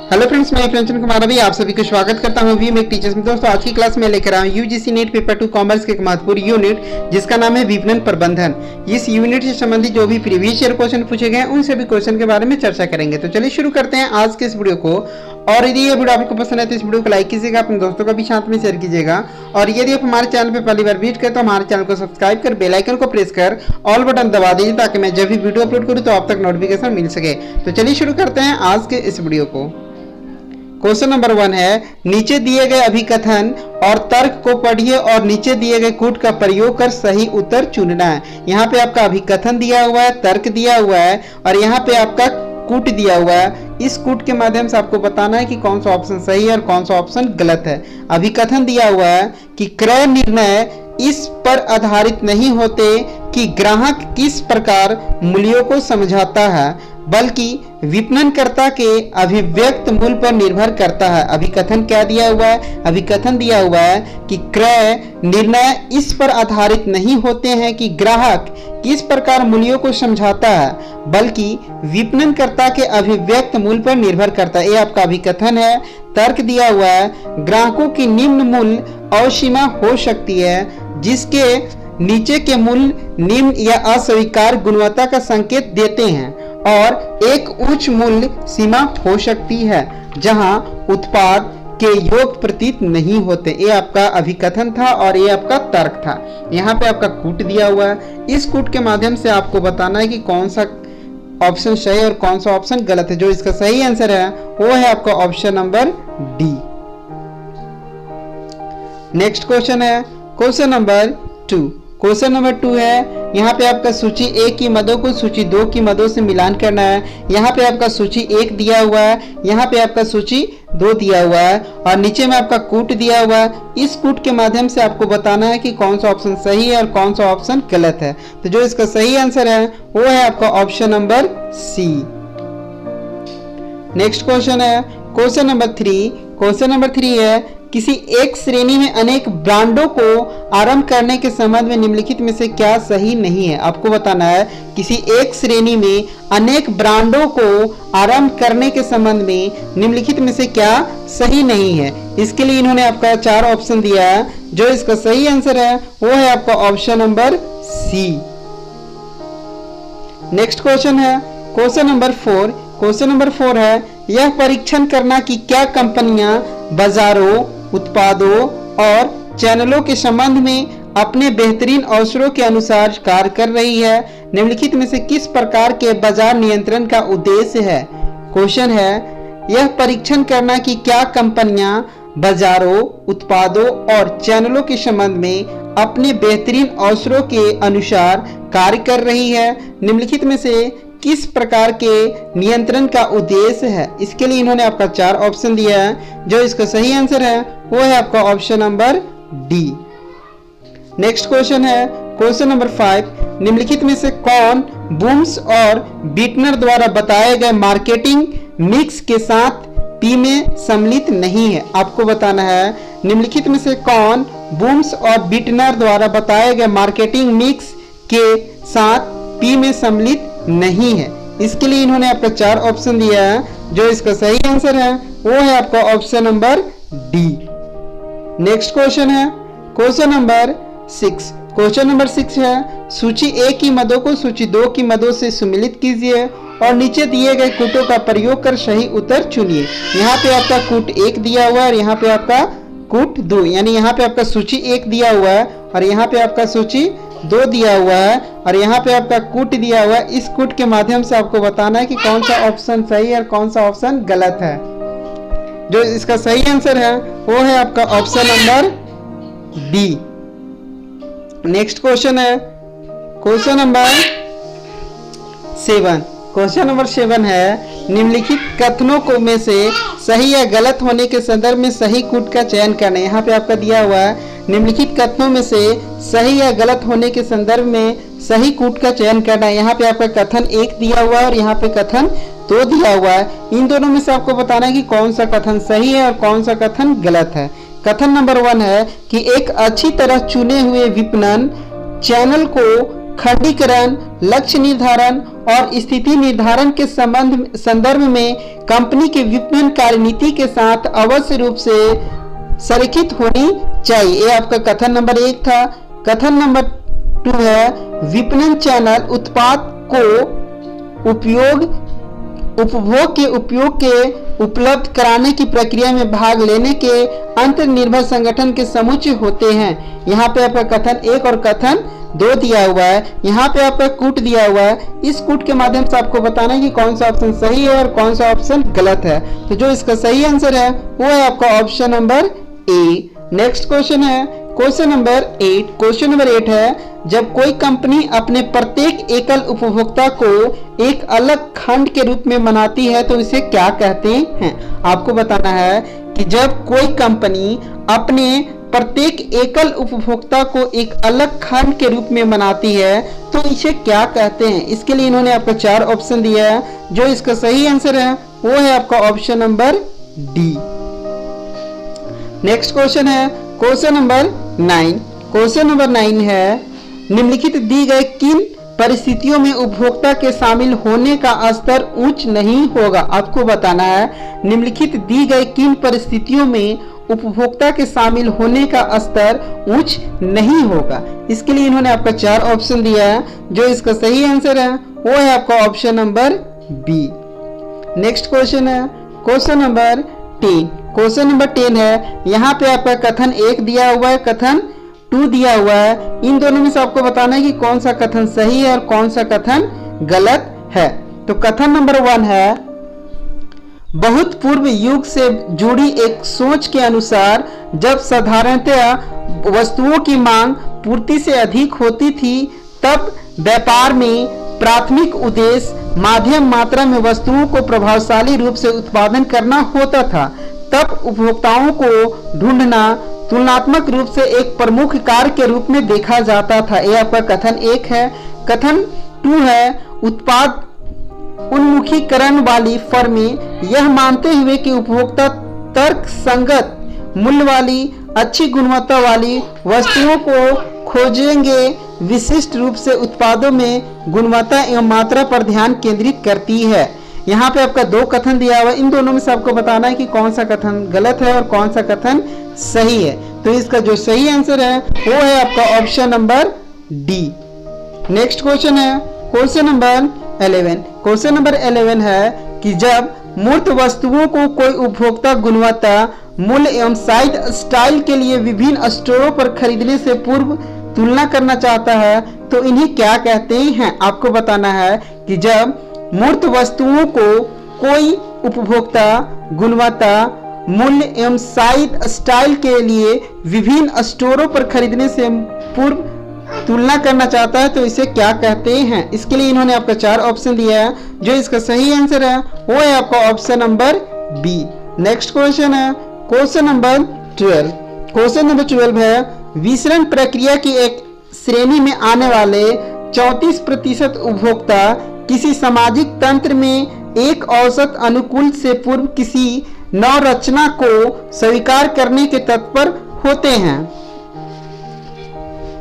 Hello friends, मैं प्रेमचंद कुमार अभी आप सभी को स्वागत करता हूं वी मेक टीचर्स में। दोस्तों, आज की क्लास में लेकर आया हूं यूजीसी नेट पेपर 2 कॉमर्स के एक महत्वपूर्ण यूनिट जिसका नाम है विपणन प्रबंधन। इस यूनिट से संबंधित जो भी प्रीवियस ईयर क्वेश्चन पूछे गए उन सभी क्वेश्चन के बारे में चर्चा करेंगे। तो चलिए शुरू करते हैं आज के इस वीडियो को। और यदि ये वीडियो आपको पसंद है तो इस वीडियो को लाइक कीजिएगा, अपने दोस्तों को भी साथ में शेयर कीजिएगा। और यदि आप हमारे चैनल पर पहली बार विजिट करें तो हमारे चैनल को सब्सक्राइब कर बेल आइकन को प्रेस कर ऑल बटन दबा दीजिए ताकि मैं जब भी वीडियो अपलोड करूँ तो आप तक नोटिफिकेशन मिल सके। तो चलिए शुरू करते हैं आज के इस वीडियो को। क्वेश्चन नंबर 1 है, नीचे दिए गए अभिकथन और तर्क को पढ़िए और नीचे दिए गए कूट का प्रयोग कर सही उत्तर चुनना है। यहाँ पे आपका अभिकथन दिया हुआ है, तर्क दिया हुआ है और यहाँ पे आपका कूट दिया हुआ है। इस कूट के माध्यम से आपको बताना है कि कौन सा ऑप्शन सही है और कौन सा ऑप्शन गलत है। अभिकथन दिया हुआ है कि क्रय निर्णय इस पर आधारित नहीं होते कि ग्राहक किस प्रकार मूल्यों को समझाता है, बल्कि विपणनकर्ता के अभिव्यक्त मूल्य पर निर्भर करता है। अभिकथन क्या दिया हुआ है? अभिकथन दिया हुआ है कि क्रय निर्णय इस पर आधारित नहीं होते हैं कि ग्राहक किस प्रकार मूल्यों को समझाता है, बल्कि विपणनकर्ता के अभिव्यक्त मूल्य पर निर्भर करता है। ये आपका अभिकथन है। तर्क दिया हुआ है, ग्राहकों की निम्न मूल्य असीमा हो सकती है जिसके नीचे के मूल्य निम्न या अस्वीकार गुणवत्ता का संकेत देते हैं, और एक उच्च मूल्य सीमा हो सकती है जहां उत्पाद के योग प्रतीत नहीं होते। ये आपका अभिकथन था और ये आपका तर्क था। यहाँ पे आपका कूट दिया हुआ है। इस कूट के माध्यम से आपको बताना है कि कौन सा ऑप्शन सही और कौन सा ऑप्शन गलत है। जो इसका सही आंसर है वो है आपका option number D. Next question है क्वेश्चन नंबर 2। क्वेश्चन नंबर 2 है, यहाँ पे आपका सूची 1 की मदों को सूची 2 की मदों से मिलान करना है। यहाँ पे आपका सूची 1 दिया हुआ है, यहाँ पे आपका सूची 2 दिया हुआ है और नीचे में आपका कूट दिया हुआ है। इस कूट के माध्यम से आपको बताना है कि कौन सा ऑप्शन सही है और कौन सा ऑप्शन गलत है। तो जो इसका सही आंसर है वो है आपका option number C. Next question है क्वेश्चन नंबर 3। क्वेश्चन नंबर 3 है, किसी एक श्रेणी में अनेक ब्रांडों को आरंभ करने के संबंध में निम्नलिखित में से क्या सही नहीं है। आपको बताना है किसी एक श्रेणी में अनेक ब्रांडों को आरंभ करने के संबंध में निम्नलिखित में से क्या सही नहीं है। इसके लिए इन्होंने आपका 4 ऑप्शन दिया है। जो इसका सही आंसर है वो है आपका option number C. Next question है क्वेश्चन नंबर 4। क्वेश्चन नंबर 4 है, यह परीक्षण करना कि क्या कंपनियां बाजारों, उत्पादों और चैनलों के संबंध में अपने बेहतरीन अवसरों के अनुसार कार्य कर रही है, निम्नलिखित में से किस प्रकार के बाजार नियंत्रण का उद्देश्य है। क्वेश्चन है, यह परीक्षण करना कि क्या कंपनियां बाजारों, उत्पादों और चैनलों के संबंध में अपने बेहतरीन अवसरों के अनुसार कार्य कर रही है, निम्नलिखित में से किस प्रकार के नियंत्रण का उद्देश्य है। इसके लिए इन्होंने आपका 4 ऑप्शन दिया है। जो इसका सही आंसर है वो है आपका option number D. Next question है क्वेश्चन नंबर 5। निम्नलिखित में से कौन बूम्स और बीटनर द्वारा बताए गए मार्केटिंग मिक्स के साथ पी में सम्मिलित नहीं है। आपको बताना है निम्नलिखित में से कौन बूम्स और बीटनर द्वारा बताए गए मार्केटिंग मिक्स के साथ पी में सम्मिलित नहीं है। इसके लिए इन्होंने आपका 4 ऑप्शन दिया है। जो इसका सही आंसर है वो है आपका option number D. Next question है क्वेश्चन नंबर 6। क्वेश्चन नंबर 6 है, सूची 1 की मदों को सूची 2 की मदों से सम्मिलित कीजिए और नीचे दिए गए कूटों का प्रयोग कर सही उत्तर चुनिए। यहाँ पे आपका कूट 1 दिया हुआ है और यहाँ पे आपका कूट 2, यानी यहाँ पे आपका सूची 1 दिया हुआ है और यहाँ पे आपका सूची 2 दिया हुआ है और यहाँ पे आपका कूट दिया हुआ है। इस कूट के माध्यम से आपको बताना है कि कौन सा ऑप्शन सही है और कौन सा ऑप्शन गलत है। जो इसका सही आंसर है वो है आपका option number D. Next question है क्वेश्चन नंबर 7। क्वेश्चन नंबर 7 है, निम्नलिखित कथनों को में से सही या गलत होने के संदर्भ में सही कूट का चयन करना है। यहाँ पे आपका दिया हुआ है निम्नलिखित कथनों में से सही या गलत होने के संदर्भ में सही कूट का चयन करना है। यहाँ पे आपका कथन 1 दिया हुआ है और यहाँ पे कथन 2 दिया हुआ है। इन दोनों में से आपको बताना है कि कौन सा कथन सही है और कौन सा कथन गलत है। कथन नंबर 1 है कि एक अच्छी तरह चुने हुए विपणन चैनल को खंडीकरण, लक्ष्य निर्धारण और स्थिति निर्धारण के संदर्भ में कंपनी की विपणन कार्यनीति के साथ अवश्य रूप से संरेखित होनी चाहिए। ये आपका कथन नंबर 1 था। कथन नंबर 2 है विपणन चैनल उत्पाद को उपभोग के उपलब्ध कराने की प्रक्रिया में भाग लेने के अंतर्निर्भर संगठन के समुच्चय होते हैं। यहाँ पे आपका कथन 1 और कथन 2 दिया हुआ है। यहाँ पे आपका कूट दिया हुआ है। इस कूट के माध्यम से आपको बताना है कि कौन सा ऑप्शन सही है और कौन सा ऑप्शन गलत है। तो जो इसका सही आंसर है वो है आपका option number A. Next question है क्वेश्चन नंबर 8। क्वेश्चन नंबर 8 है जब कोई कंपनी अपने प्रत्येक एकल उपभोक्ता को एक अलग खंड के रूप में मनाती है तो इसे क्या कहते हैं। आपको बताना है कि जब कोई कंपनी अपने प्रत्येक एकल उपभोक्ता को एक अलग खंड के रूप में मनाती है तो इसे क्या कहते हैं। इसके लिए इन्होंने आपको 4 ऑप्शन दिया है। जो इसका सही आंसर है वो है आपका option number D. Next question है क्वेश्चन नंबर 9। क्वेश्चन नंबर 9 है निम्नलिखित दी गए किन परिस्थितियों में उपभोक्ता के शामिल होने का स्तर उच्च नहीं होगा। आपको बताना है निम्नलिखित दी गए किन परिस्थितियों में उपभोक्ता के शामिल होने का स्तर उच्च नहीं होगा। इसके लिए इन्होंने आपका 4 ऑप्शन दिया है। जो इसका सही आंसर है वो है आपका option number B. Next question है क्वेश्चन नंबर 10। क्वेश्चन नंबर 10 है यहाँ पे आपका कथन 1 दिया हुआ है, कथन 2 दिया हुआ है। इन दोनों में से आपको बताना है कि कौन सा कथन सही है और कौन सा कथन गलत है। तो कथन नंबर 1 है बहुत पूर्व युग से जुड़ी एक सोच के अनुसार जब साधारणतः वस्तुओं की मांग पूर्ति से अधिक होती थी तब व्यापार में प्राथमिक उद्देश्य माध्यम मात्रा में वस्तुओं को प्रभावशाली रूप से उत्पादन करना होता था। तब उपभोक्ताओं को ढूंढना तुलनात्मक रूप से एक प्रमुख कार्य के रूप में देखा जाता था। यह आपका कथन 1 है। कथन 2 है उत्पाद उन्मुखीकरण वाली फर्में यह मानते हुए कि उपभोक्ता तर्क संगत मूल्य वाली अच्छी गुणवत्ता वाली वस्तुओं को खोजेंगे विशिष्ट रूप से उत्पादों में गुणवत्ता एवं मात्रा पर ध्यान केंद्रित करती है। यहाँ पे आपका 2 कथन दिया हुआ है। इन दोनों में से आपको बताना है कि कौन सा कथन गलत है और कौन सा कथन सही है। तो इसका जो सही आंसर है वो है आपका option number D. Next question है क्वेश्चन नंबर 11। क्वेश्चन नंबर 11 है कि जब मूर्त वस्तुओं को कोई उपभोक्ता गुणवत्ता मूल्य एवं साइज स्टाइल के लिए विभिन्न स्टोरों पर खरीदने से पूर्व तुलना करना चाहता है तो इन्हें क्या कहते हैं। आपको बताना है कि जब मूर्त वस्तुओं को कोई उपभोक्ता गुणवत्ता मूल्य एवं साइज स्टाइल के लिए विभिन्न स्टोरों पर खरीदने से पूर्व तुलना करना चाहता है तो इसे क्या कहते हैं। इसके लिए इन्होंने आपका 4 ऑप्शन दिया है। जो इसका सही आंसर है वो है आपका option number B. Next question है क्वेश्चन नंबर 12। क्वेश्चन नंबर 12 है विसरण प्रक्रिया की एक श्रेणी में आने वाले 34% उपभोक्ता किसी सामाजिक तंत्र में एक औसत अनुकूल से पूर्व किसी नवरचना को स्वीकार करने के तत्पर होते हैं।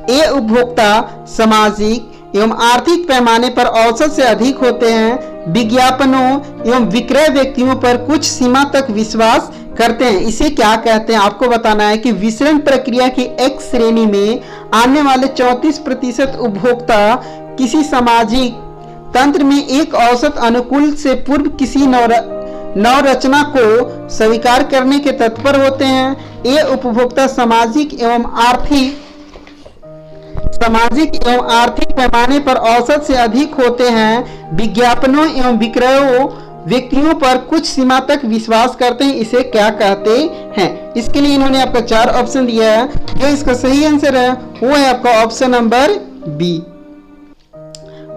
ये उपभोक्ता सामाजिक एवं आर्थिक पैमाने पर औसत से अधिक होते हैं। विज्ञापनों एवं विक्रय व्यक्तियों पर कुछ सीमा तक विश्वास करते हैं। इसे क्या कहते हैं। आपको बताना है कि विसरण प्रक्रिया की एक श्रेणी में आने वाले 34% उपभोक्ता किसी सामाजिक तंत्र में एक औसत अनुकूल से पूर्व किसी नवरचना को स्वीकार करने के तत्पर होते हैं। ये उपभोक्ता सामाजिक एवं आर्थिक पैमाने पर औसत से अधिक होते हैं। विज्ञापनों एवं विक्रयों व्यक्तियों पर कुछ सीमा तक विश्वास करते हैं। इसे क्या कहते हैं। इसके लिए इन्होंने आपका 4 ऑप्शन दिया है। जो इसका सही आंसर है वो है आपका option number B.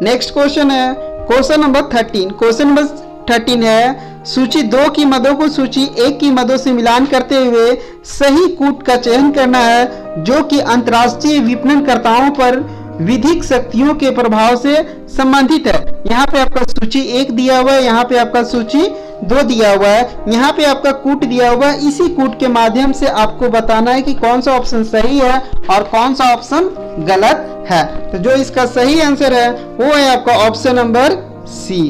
Next question है क्वेश्चन नंबर 13। क्वेश्चन नंबर 13 है सूची 2 की मदों को सूची 1 की मदों से मिलान करते हुए सही कूट का चयन करना है जो कि अंतर्राष्ट्रीय विपणनकर्ताओं पर विधिक शक्तियों के प्रभाव से संबंधित है। यहाँ पे आपका सूची 1 दिया हुआ है, यहाँ पे आपका सूची 2 दिया हुआ है, यहाँ पे आपका कूट दिया हुआ है। इसी कूट के माध्यम से आपको बताना है कि कौन सा ऑप्शन सही है और कौन सा ऑप्शन गलत है। तो जो इसका सही आंसर है वो है आपका option number C.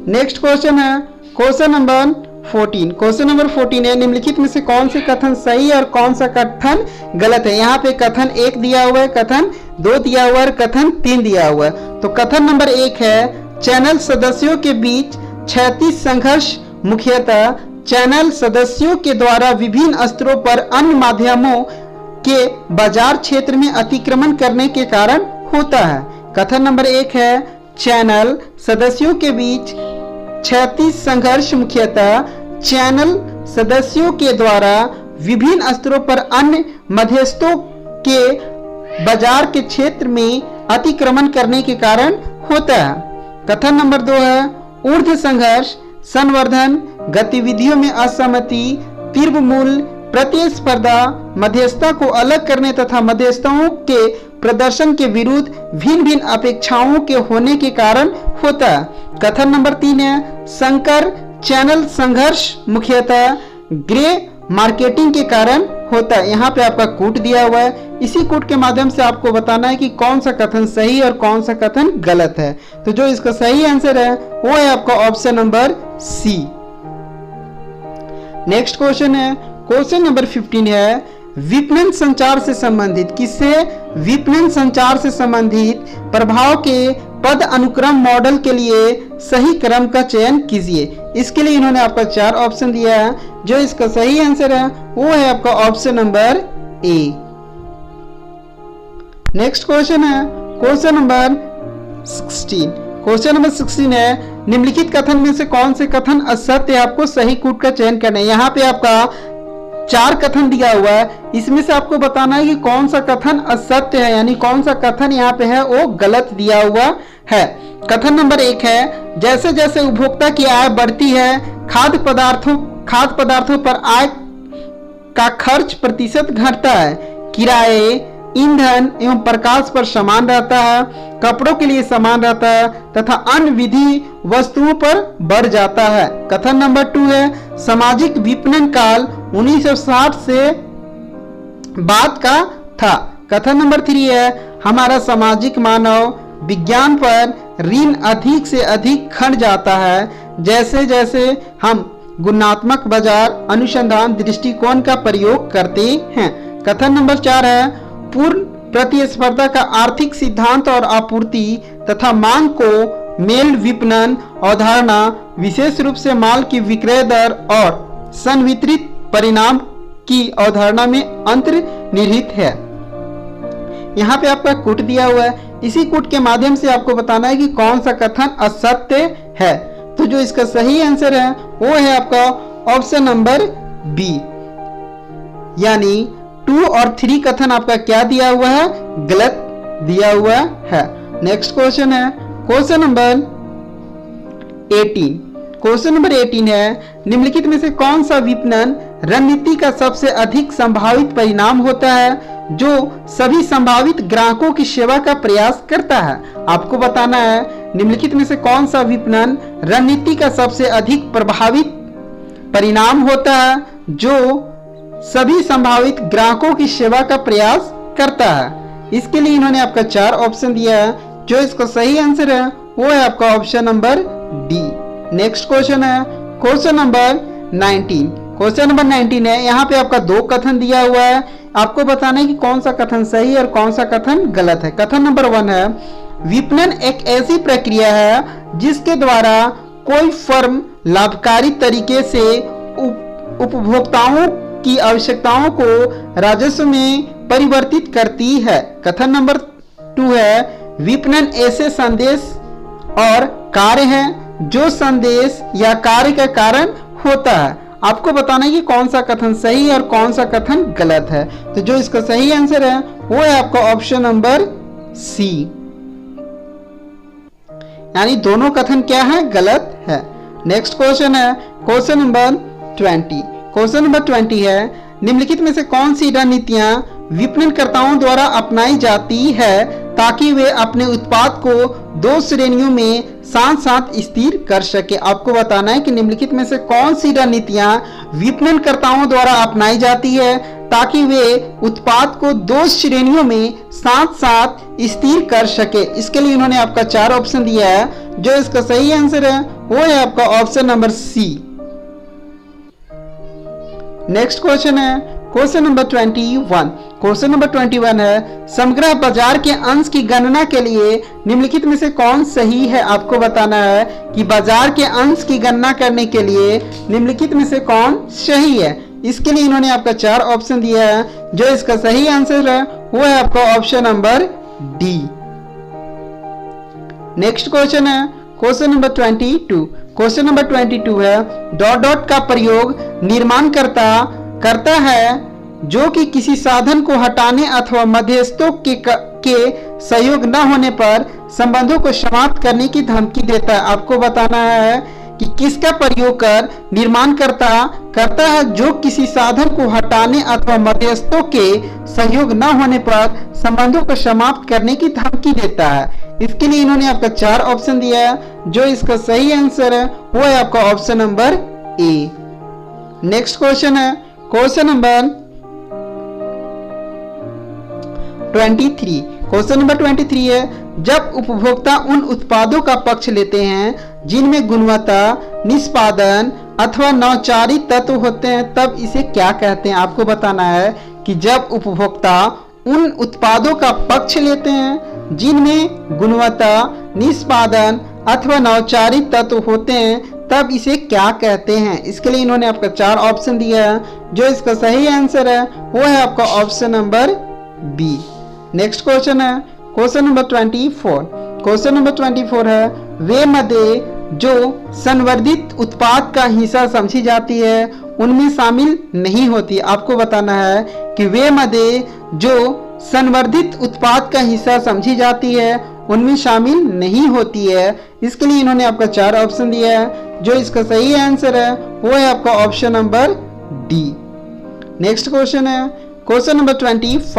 Next question है क्वेश्चन नंबर 14। क्वेश्चन नंबर 14 है, निम्नलिखित में से कौन से कथन सही है और कौन सा कथन गलत है। यहाँ पे कथन 1 दिया हुआ है, कथन 2 दिया हुआ है और कथन 3 दिया हुआ है। तो कथन नंबर 1 है, चैनल सदस्यों के बीच क्षैतिज संघर्ष मुख्यतः चैनल सदस्यों के द्वारा विभिन्न स्तरों पर अन्य माध्यमों के बाजार क्षेत्र में अतिक्रमण करने के कारण होता है। कथन नंबर 1 है, चैनल सदस्यों के बीच क्षैतिज संघर्ष मुख्यतः चैनल सदस्यों के द्वारा विभिन्न स्तरों पर अन्य मध्यस्थों के बाजार के क्षेत्र में अतिक्रमण करने के कारण होता है। कथन नंबर 2 है, ऊर्ध्व संघर्ष संवर्धन गतिविधियों में असहमति तीव्र मूल्य प्रतिस्पर्धा मध्यस्थता को अलग करने तथा मध्यस्थों के प्रदर्शन के विरुद्ध भिन्न भिन्न अपेक्षाओं के होने के कारण होता है। कथन नंबर 3 है, संकर चैनल संघर्ष मुख्यतः ग्रे मार्केटिंग के कारण होता है। यहाँ पे आपका कूट दिया हुआ है, इसी कूट के माध्यम से आपको बताना है कि कौन सा कथन सही और कौन सा कथन गलत है। तो जो इसका सही आंसर है वो है आपका option number C. Next question है क्वेश्चन नंबर 15 है, विपणन संचार से संबंधित किससे विपणन संचार से संबंधित प्रभाव के पद अनुक्रम मॉडल के लिए सही क्रम का चयन कीजिए। इसके लिए इन्होंने आपका 4 ऑप्शन दिया है। जो इसका सही आंसर है वो है आपका option number A. Next question है क्वेश्चन नंबर 16। क्वेश्चन नंबर 16 है, निम्नलिखित कथन में से कौन से कथन असत्य है, आपको सही कूट का चयन करना है। यहाँ पे आपका 4 कथन दिया हुआ है, इसमें से आपको बताना है कि कौन सा कथन असत्य है, यानी कौन सा कथन यहाँ पे है वो गलत दिया हुआ है। कथन नंबर 1 है, जैसे जैसे उपभोक्ता की आय बढ़ती है खाद्य पदार्थों पर आय का खर्च प्रतिशत घटता है, किराए ईंधन एवं प्रकाश पर समान रहता है, कपड़ों के लिए समान रहता है तथा अन्य विधि वस्तुओं पर बढ़ जाता है। कथन नंबर 2 है, सामाजिक विपणन काल 1960 से बाद का था। कथन नंबर 3 है, हमारा सामाजिक मानव विज्ञान पर ऋण अधिक से अधिक खंड जाता है जैसे जैसे हम गुणात्मक बाजार अनुसंधान दृष्टिकोण का प्रयोग करते हैं। कथन नंबर 4 है, पूर्ण प्रतिस्पर्धा का आर्थिक सिद्धांत और आपूर्ति तथा मांग को मेल विपणन अवधारणा विशेष रूप से माल की विक्रय दर और संवितरित परिणाम की अवधारणा में अंतर्निहित है। यहाँ पे आपका कूट दिया हुआ है, इसी कूट के माध्यम से आपको बताना है कि कौन सा कथन असत्य है। तो जो इसका सही आंसर है वो है आपका ऑप्शन नंबर बी, यानी 2 और 3 कथन आपका क्या दिया हुआ है, गलत दिया हुआ है। नेक्स्ट क्वेश्चन है क्वेश्चन नंबर 18। क्वेश्चन नंबर 18 है, निम्नलिखित में से कौन सा विपणन रणनीति का सबसे अधिक संभावित परिणाम होता है जो सभी संभावित ग्राहकों की सेवा का प्रयास करता है। आपको बताना है निम्नलिखित में से कौन सा विपणन रणनीति का सबसे अधिक प्रभावित परिणाम होता है जो सभी संभावित ग्राहकों की सेवा का प्रयास करता है। इसके लिए इन्होंने आपका 4 ऑप्शन दिया है। जो इसका सही आंसर है वो है आपका option number D. Next question है क्वेश्चन नंबर 19। क्वेश्चन नंबर 19 है, यहाँ पे आपका 2 कथन दिया हुआ है, आपको बताना है कि कौन सा कथन सही और कौन सा कथन गलत है। कथन नंबर 1 है, विपणन एक ऐसी प्रक्रिया है जिसके द्वारा कोई फर्म लाभकारी तरीके से उपभोक्ताओं की आवश्यकताओं को राजस्व में परिवर्तित करती है। कथन नंबर 2 है, विपणन ऐसे संदेश और कार्य हैं जो संदेश या कार्य का कारण होता है। आपको बताना है कि कौन सा कथन सही और कौन सा कथन गलत है। तो जो इसका सही आंसर है वो है आपका ऑप्शन नंबर सी, यानी दोनों कथन क्या है, गलत है। नेक्स्ट क्वेश्चन है क्वेश्चन नंबर 20। क्वेश्चन नंबर 20 है, निम्नलिखित में से कौन सी रणनीतियां विपणनकर्ताओं द्वारा अपनाई जाती है ताकि वे अपने उत्पाद को 2 श्रेणियों में साथ साथ स्थिर कर सके। आपको बताना है कि निम्नलिखित में से कौन सी रणनीतियां विपणनकर्ताओं द्वारा अपनाई जाती है ताकि वे उत्पाद को 2 श्रेणियों में साथ साथ स्थिर कर सके। इसके लिए इन्होंने आपका 4 ऑप्शन दिया है। जो इसका सही आंसर है वो है आपका option number C. Next question है क्वेश्चन नंबर 21। क्वेश्चन नंबर 21 है समग्र बाजार के अंश की गणना के लिए निम्नलिखित में से कौन सही है। आपको बताना है कि बाजार के अंश की गणना करने के लिए निम्नलिखित में से कौन सही है। इसके लिए इन्होंने आपका 4 ऑप्शन दिया है। जो इसका सही आंसर है वो है आपका option number D. Next question है क्वेश्चन नंबर 22। क्वेश्चन नंबर 22 है डॉट डॉट का प्रयोग निर्माण करता है जो कि किसी साधन को हटाने अथवा मध्यस्थों के सहयोग न होने पर संबंधों को समाप्त करने की धमकी देता है। आपको बताना है कि किसका प्रयोग कर निर्माण करता है जो किसी साधन को हटाने अथवा मध्यस्थों के सहयोग न होने पर संबंधों को समाप्त करने की धमकी देता है। इसके लिए इन्होंने आपका 4 ऑप्शन दिया है। जो इसका सही आंसर है वो है आपका option number A. Next question है क्वेश्चन नंबर 23। क्वेश्चन नंबर 23 है जब उपभोक्ता उन उत्पादों का पक्ष लेते हैं जिनमें गुणवत्ता, निष्पादन अथवा नौचारी तत्व होते हैं तब इसे क्या कहते हैं। आपको बताना है कि जब उपभोक्ता उन उत्पादों का पक्ष लेते हैं जिनमें गुणवत्ता, निष्पादन अथवा नौचारी तत्व होते हैं तब इसे क्या कहते हैं। इसके लिए इन्होंने आपका 4 ऑप्शन दिया है। जो इसका सही आंसर है वो है आपका option number B. Next question है क्वेश्चन नंबर 24। क्वेश्चन नंबर 24 है वे मदें जो संवर्धित उत्पाद का हिस्सा समझी जाती है उनमें शामिल नहीं होती। आपको बताना है कि वे मदें जो संवर्धित उत्पाद का हिस्सा समझी जाती है उनमें शामिल नहीं होती है। इसके लिए इन्होंने आपका 4 ऑप्शन दिया है। जो इसका सही आंसर है वो है आपका option number D. Next question है क्वेश्चन नंबर 25।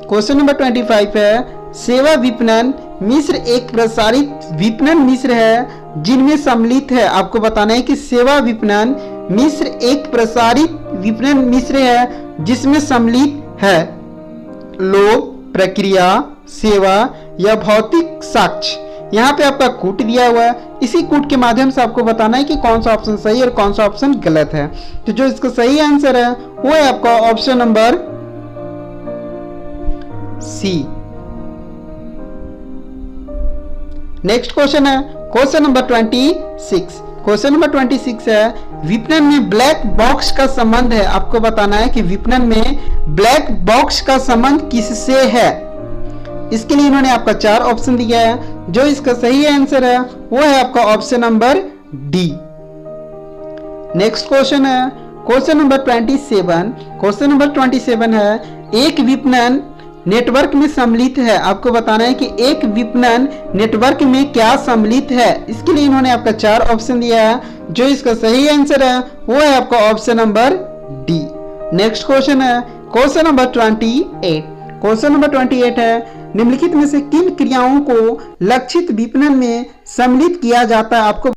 क्वेश्चन नंबर 25 है सेवा विपणन मिश्र एक प्रसारित विपणन मिश्र है जिनमें सम्मिलित है। आपको बताना है कि सेवा विपणन मिश्र एक प्रसारित विपणन मिश्र है जिसमें सम्मिलित है लोग, प्रक्रिया, सेवा या भौतिक साक्ष्य। यहाँ पे आपका कूट दिया हुआ है। इसी कूट के माध्यम से आपको बताना है कि कौन सा ऑप्शन सही और कौन सा ऑप्शन गलत है। तो जो इसका सही आंसर है वो है आपका option number C. Next question है क्वेश्चन नंबर 26। क्वेश्चन नंबर 26 है विपणन में ब्लैक बॉक्स का संबंध है। आपको बताना है कि विपणन में ब्लैक बॉक्स का संबंध किससे है। इसके लिए इन्होंने आपका 4 ऑप्शन दिया है। जो इसका सही आंसर है वो है आपका option number D. Next question है क्वेश्चन नंबर 27। क्वेश्चन नंबर 27 है एक विपणन नेटवर्क में सम्मिलित है। आपको बताना है कि एक विपणन नेटवर्क में क्या सम्मिलित है। इसके लिए इन्होंने आपका 4 ऑप्शन दिया है। जो इसका सही आंसर है वो है आपका option number D. Next question है क्वेश्चन नंबर 28। क्वेश्चन नंबर 28 है निम्नलिखित में से किन क्रियाओं को लक्षित विपणन में सम्मिलित किया जाता है। आपको